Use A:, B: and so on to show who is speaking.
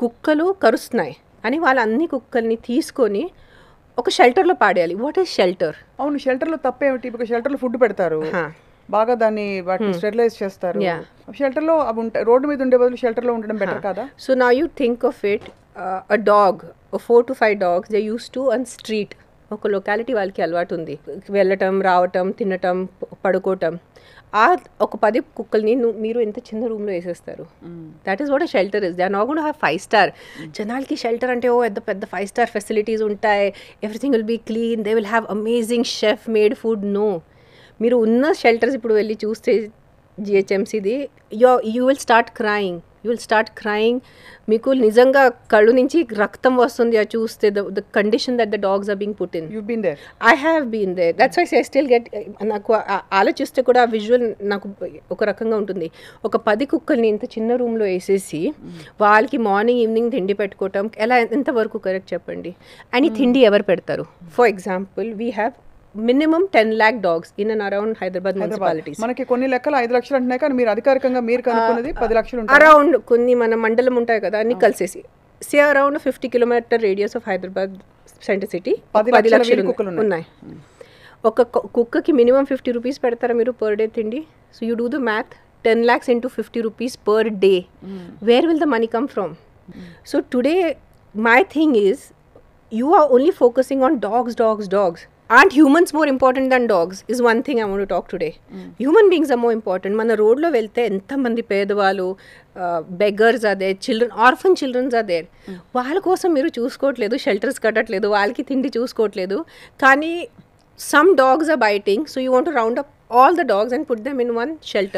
A: కుక్కలు కరుస్తున్నాయి అని వాళ్ళు అన్ని కుక్కల్ని తీసుకొని ఒక షెల్టర్లో పాడేయాలి. What is shelter?
B: అవును, షెల్టర్లో తప్పేమిటి? ఇప్పుడు షెల్టర్లో ఫుడ్ పెడతారు, బాగా దాన్ని వాటిని స్టెరిలైజ్ చేస్తారు. షెల్టర్లో అవి ఉంటాయి, రోడ్డు మీద ఉండే బదులు షెల్టర్లో ఉండడం బెటర్ కదా?
A: So now you think of it, a dog, 4 to 5 dogs they use to on street. ఒక లొకాలిటీ వాళ్ళకి అలవాటు ఉంది, వెళ్ళటం, రావటం, తినటం, పడుకోవటం. ఒక 10 కుక్కల్ని మీరు ఎంత చిన్న రూమ్లో వేసేస్తారు. That is what a shelter is. They are not gonna have 5 star. జనాలకి షెల్టర్ అంటే పెద్ద పెద్ద 5 star ఫెసిలిటీస్ ఉంటాయి, everything will be clean, they will have amazing chef made food. No, మీరు ఉన్న షెల్టర్స్ ఇప్పుడు వెళ్ళి చూస్తే జిహెచ్ఎంసీది, యూ విల్ స్టార్ట్ క్రయింగ్. మీకు నిజంగా కళ్ళు నుంచి రక్తం వస్తుంది అది చూస్తే. The condition that the dogs are being put in.
B: You been there?
A: I have been there. That's why I still get. నాకు ఆలోచిస్తే కూడా ఆ విజువల్ నాకు ఒక రకంగా ఉంటుంది. ఒక 10 కుక్కల్ని ఇంత చిన్న రూమ్లో వేసేసి వాళ్ళకి మార్నింగ్ ఈవినింగ్ తిండి పెట్టుకోవటం ఎంతవరకు కరెక్ట్ చెప్పండి? అండ్ ఈ తిండి ఎవరు పెడతారు? For example, we have minimum 10 lakh dogs in and around Hyderabad municipalities.
B: మనకి కొన్ని లెక్కలు 5 లక్షలు అంటున్నాయి, కానీ మీరు అధికారికంగా మీరు కనుక్కున్నది 10 లక్షలు ఉంటాయి.
A: అరౌండ్ కొన్ని మన మండలం ఉంటాయి కదా, అన్ని కలిసేసి around 50 kilometer radius of Hyderabad center city 10 లక్షలు ఉన్నాయి. ఒక కుక్కకి మినిమం 50 rupees పెడతారా మీరు పర్ డే తిండి? So you do the math, 10 lakhs into 50 rupees per day. Where will the money come from? So today my thing is, you are only focusing on dogs. Aren't humans more important than dogs is one thing I want to talk today. Human beings are more important. మన రోడ్లో వెళ్తే ఎంతమంది పేదవాళ్ళు, beggars are there, children, orphan children are there. వాళ్ళ కోసం మీరు చూసుకోవట్లేదు, shelters కట్టట్లేదు, వాళ్ళకి తిండి చూసుకోవట్లేదు. కానీ some dogs are biting, so you want to round up all the dogs and put them in one shelter.